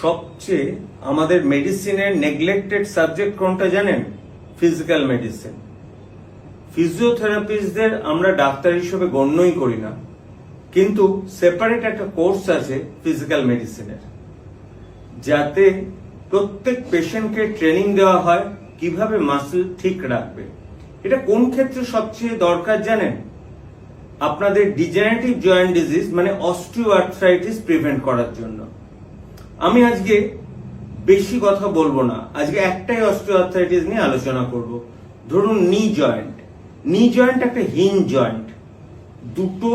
সবচেয়ে আমাদের মেডিসিনের নেগলেক্টেড সাবজেক্ট কোনটা জানেন? Physical medicine. ফিজিওথেরাপিস্টদের আমরা ডাক্তার হিসেবে গণ্যই করি না, কিন্তু সেপারেট একটা কোর্স আছে ফিজিক্যাল মেডিসিনের, যাতে প্রত্যেক পেশেন্টকে ট্রেনিং দেওয়া হয় কিভাবে মাসল ঠিক রাখবে। এটা কোন ক্ষেত্রে সবচেয়ে দরকার জানেন? আপনাদের ডিজেনারেটিভ জয়েন্ট ডিজিজ মানে অস্টিওআর্থ্রাইটিস প্রিভেন্ট করার জন্য। আমি আজকে বেশি কথা বলবো না, আজকে একটাই অস্টিওআর্থ্রাইটিস নিয়ে আলোচনা করব। ধরুন নি জয়েন্ট। নি জয়েন্ট একটা হিঞ্জ জয়েন্ট, দুটো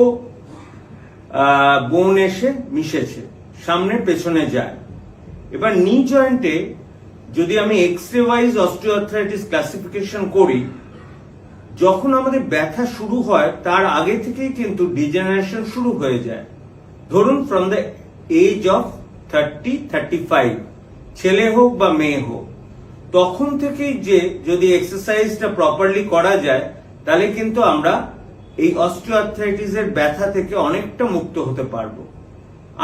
বোন এসে মিশেছে, সামনে পেছনে যায়। এবার নি জয়েন্টে যদি আমি এক্সরে ওয়াইজ অস্টিওআর্থ্রাইটিস ক্লাসিফিকেশন করি, যখন আমাদের ব্যথা শুরু হয় তার আগে থেকেই কিন্তু ডিজেনারেশন শুরু হয়ে যায়। ধরুন ফ্রম দ্য এজ অফ 30-35, ছেলে হোক বা মেয়ে হোক, তখন থেকেই যে যদি এক্সারসাইজটা প্রপারলি করা যায় তাহলে কিন্তু আমরা এই অস্টিওআর্থ্রাইটিসের ব্যথা থেকে অনেকটা মুক্ত হতে পারবো।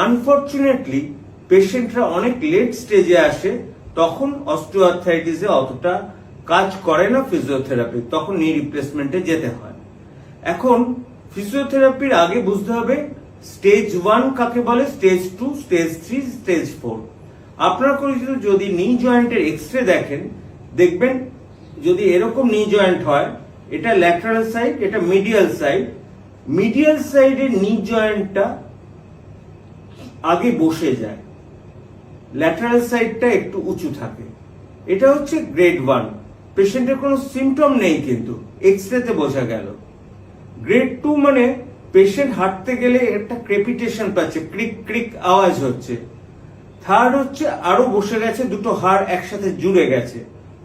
আনফরচুনেটলি পেশেন্টরা অনেক লেট স্টেজে আসে, তখন অস্টিওআর্থ্রাইটিসে অতটা কাজ করে না ফিজিওথেরাপি, তখন নি রিপ্লেসমেন্টে যেতে হয়। এখন ফিজিওথেরাপির আগে বুঝতে হবে স্টেজ 1 কাকে বলে, স্টেজ 2, স্টেজ 3, স্টেজ 4। আপনারা যদি নি জয়েন্টের এক্সরে দেখেন, দেখবেন যদি এরকম নি জয়েন্ট হয়, এটা ল্যাটারাল সাইড, এটা মিডিয়াল সাইড। মিডিয়াল সাইডের নি জয়েন্টটা আগে বসে যায়, ল্যাটারাল সাইডটা একটু উঁচু থাকে। এটা হচ্ছে গ্রেড 1, পেশেন্টের কোনো সিমটম নেই কিন্তু এক্সরেতে বোঝা গেল। গ্রেড 2 মানে পেশেন্ট হাঁটতে গেলে একটা ক্রেপিটেশন পাচ্ছে, ক্রিক ক্রিক আওয়াজ হচ্ছে। থার্ড হচ্ছে আরো বসে গেছে, দুটো হাড় একসাথে জুড়ে গেছে।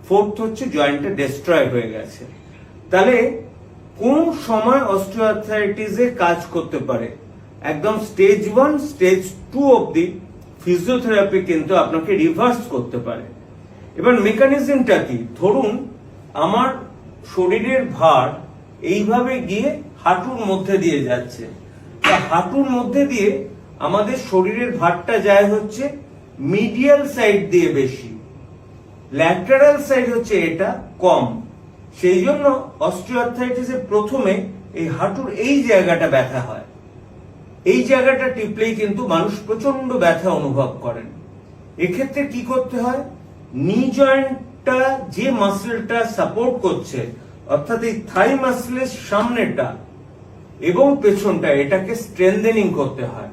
ফোর্থ হচ্ছে জয়েন্টটা ডিস্ট্রয় হয়ে গেছে। তাহলে কোন সময় অস্টিওআর্থ্রাইটিসে কাজ করতে পারে? একদম স্টেজ 1, স্টেজ 2 অবধি ফিজিওথেরাপি কিন্তু আপনাকে রিভার্স করতে পারে। এবার মেকানিজমটা কি? ধরুন আমার শরীরের ভার এইভাবে গিয়ে হাঁটুর মধ্যে দিয়ে যাচ্ছে, হাঁটুর মধ্যে দিয়ে আমাদের শরীরের ভারটা যায় হচ্ছে মিডিয়াল সাইড দিয়ে বেশি, ল্যাটারাল সাইড হচ্ছে এটা কম। সেই জন্য অস্টিওআর্থ্রাইটিসে প্রথমে এই হাঁটুর এই জায়গাটা ব্যথা হয়। এই জায়গাটা টিপলেই কিন্তু মানুষ প্রচন্ড ব্যথা অনুভব করেন। এক্ষেত্রে কি করতে হয়? নি জয়েন্টটা যে মাসলটা সাপোর্ট করছে, অর্থাৎ এই থাই মাসলের সামনেটা এবং পেছনটা, এটাকে স্ট্রেনথেনিং করতে হয়।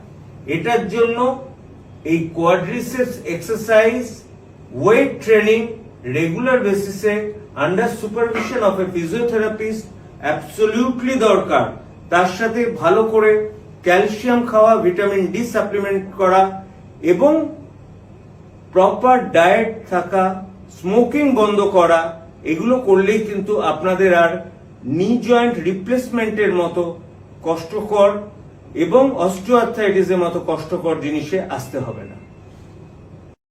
এটার জন্য এই quadriceps exercise, weight training regular বেসিসে under supervision of a physiotherapist absolutely দরকার। তার সাথে ভালো করে ক্যালসিয়াম খাওয়া, ভিটামিন ডি সাপ্লিমেন্ট করা এবং প্রপার ডায়েট থাকা, স্মোকিং বন্ধ করা, এগুলো করলেই কিন্তু আপনাদের আর নি জয়েন্ট রিপ্লেসমেন্টের মতো কষ্টকর এবং অস্টিওআর্থ্রাইটিসের মতো কষ্টকর জিনিসে আসতে হবে না।